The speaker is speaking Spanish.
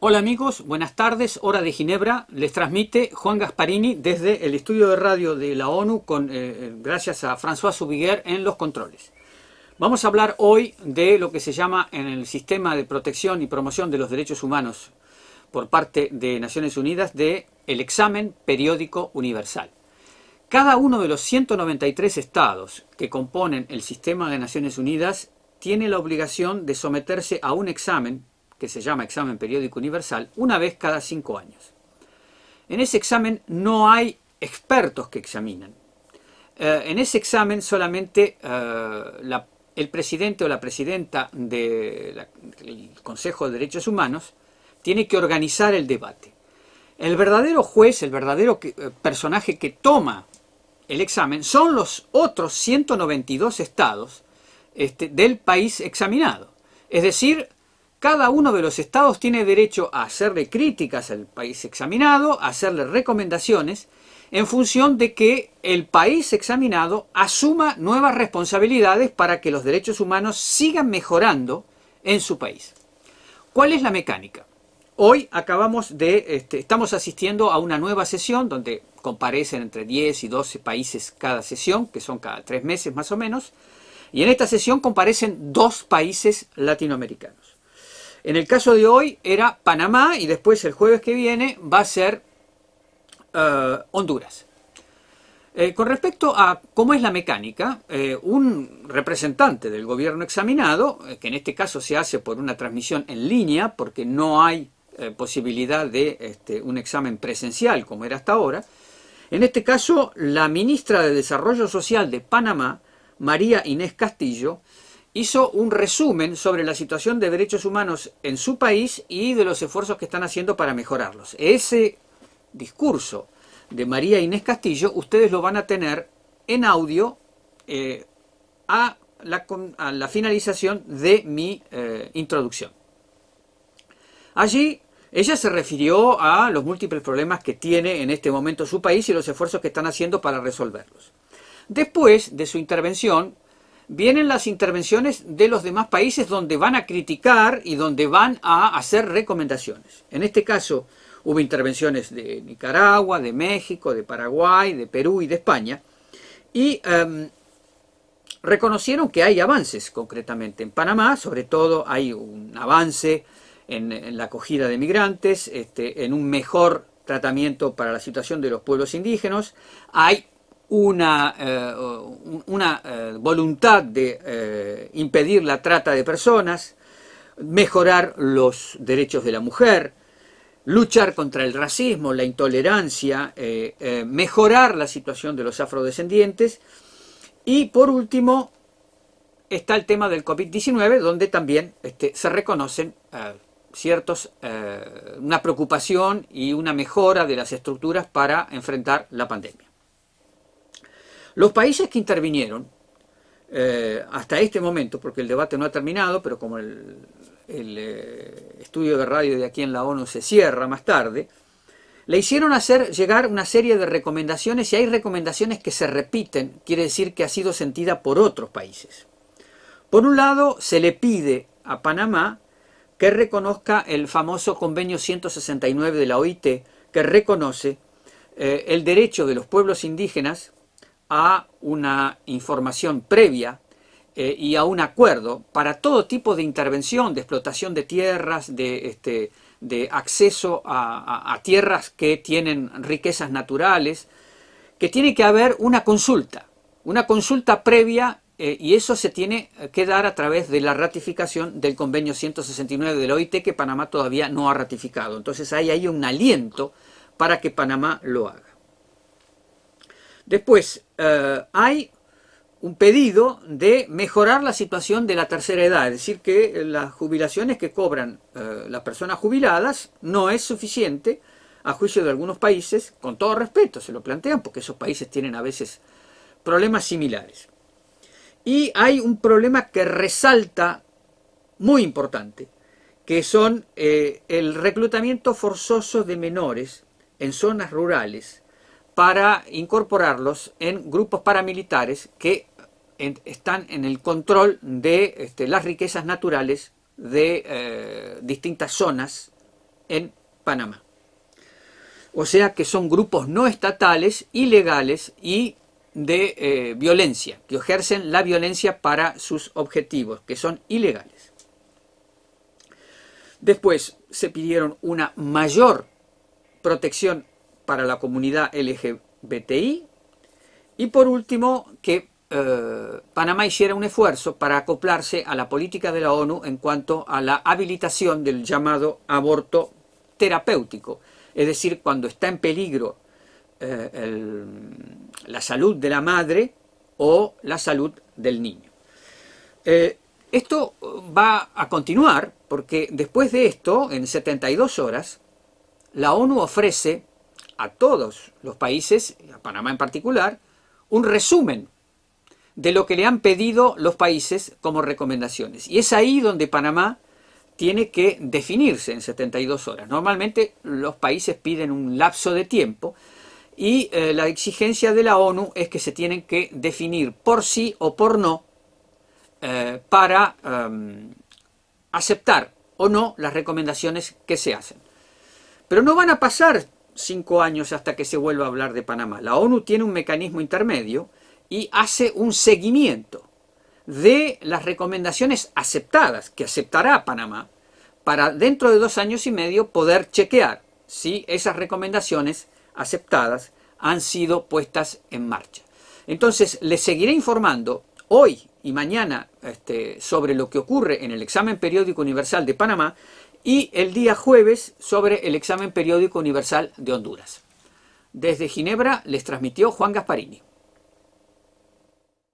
Hola amigos, buenas tardes, hora de Ginebra, les transmite Juan Gasparini desde el estudio de radio de la ONU gracias a François Soubiguer en los controles. Vamos a hablar hoy de lo que se llama en el sistema de protección y promoción de los derechos humanos por parte de Naciones Unidas de el examen periódico universal. Cada uno de los 193 estados que componen el sistema de Naciones Unidas tiene la obligación de someterse a un examen que se llama examen periódico universal, una vez cada 5 años. En ese examen no hay expertos que examinan. En ese examen solamente el presidente o la presidenta del Consejo de Derechos Humanos tiene que organizar el debate. El verdadero juez, el verdadero personaje que toma el examen son los otros 192 estados del país examinado. Es decir, cada uno de los estados tiene derecho a hacerle críticas al país examinado, a hacerle recomendaciones, en función de que el país examinado asuma nuevas responsabilidades para que los derechos humanos sigan mejorando en su país. ¿Cuál es la mecánica? Hoy estamos asistiendo a una nueva sesión donde comparecen entre 10 y 12 países cada sesión, que son cada 3 meses más o menos, y en esta sesión comparecen 2 países latinoamericanos. En el caso de hoy era Panamá y después el jueves que viene va a ser Honduras. Con respecto a cómo es la mecánica, un representante del gobierno examinado, que en este caso se hace por una transmisión en línea, porque no hay posibilidad de un examen presencial como era hasta ahora, en este caso la ministra de Desarrollo Social de Panamá, María Inés Castillo, hizo un resumen sobre la situación de derechos humanos en su país y de los esfuerzos que están haciendo para mejorarlos. Ese discurso de María Inés Castillo ustedes lo van a tener en audio a la finalización de mi introducción. Allí ella se refirió a los múltiples problemas que tiene en este momento su país y los esfuerzos que están haciendo para resolverlos. Después de su intervención vienen las intervenciones de los demás países donde van a criticar y donde van a hacer recomendaciones. En este caso hubo intervenciones de Nicaragua, de México, de Paraguay, de Perú y de España, y reconocieron que hay avances concretamente. En Panamá, sobre todo, hay un avance en la acogida de migrantes, en un mejor tratamiento para la situación de los pueblos indígenas. Hay una voluntad de impedir la trata de personas, mejorar los derechos de la mujer, luchar contra el racismo, la intolerancia, mejorar la situación de los afrodescendientes y por último está el tema del COVID-19 donde también se reconocen una preocupación y una mejora de las estructuras para enfrentar la pandemia. Los países que intervinieron hasta este momento, porque el debate no ha terminado, pero como el estudio de radio de aquí en la ONU se cierra más tarde, le hicieron hacer llegar una serie de recomendaciones y hay recomendaciones que se repiten, quiere decir que ha sido sentida por otros países. Por un lado, se le pide a Panamá que reconozca el famoso convenio 169 de la OIT, que reconoce el derecho de los pueblos indígenas a una información previa y a un acuerdo para todo tipo de intervención, de explotación de tierras, de acceso a tierras que tienen riquezas naturales, que tiene que haber una consulta previa y eso se tiene que dar a través de la ratificación del convenio 169 de la OIT que Panamá todavía no ha ratificado. Entonces hay un aliento para que Panamá lo haga. Después, hay un pedido de mejorar la situación de la tercera edad, es decir, que las jubilaciones que cobran las personas jubiladas no es suficiente, a juicio de algunos países, con todo respeto se lo plantean, porque esos países tienen a veces problemas similares. Y hay un problema que resalta muy importante, que son el reclutamiento forzoso de menores en zonas rurales, para incorporarlos en grupos paramilitares que están en el control de las riquezas naturales de distintas zonas en Panamá. O sea que son grupos no estatales, ilegales y de violencia, que ejercen la violencia para sus objetivos, que son ilegales. Después se pidieron una mayor protección para la comunidad LGBTI y por último que Panamá hiciera un esfuerzo para acoplarse a la política de la ONU en cuanto a la habilitación del llamado aborto terapéutico, es decir, cuando está en peligro la salud de la madre o la salud del niño. Esto va a continuar porque después de esto, en 72 horas, la ONU ofrece a todos los países, a Panamá en particular, un resumen de lo que le han pedido los países como recomendaciones. Y es ahí donde Panamá tiene que definirse en 72 horas. Normalmente los países piden un lapso de tiempo y la exigencia de la ONU es que se tienen que definir por sí o por no para aceptar o no las recomendaciones que se hacen. Pero no van a pasar 5 años hasta que se vuelva a hablar de Panamá. La ONU tiene un mecanismo intermedio y hace un seguimiento de las recomendaciones aceptadas, que aceptará Panamá, para dentro de 2 años y medio poder chequear si esas recomendaciones aceptadas han sido puestas en marcha. Entonces, les seguiré informando hoy y mañana sobre lo que ocurre en el examen periódico universal de Panamá y el día jueves sobre el examen periódico universal de Honduras. Desde Ginebra les transmitió Juan Gasparini.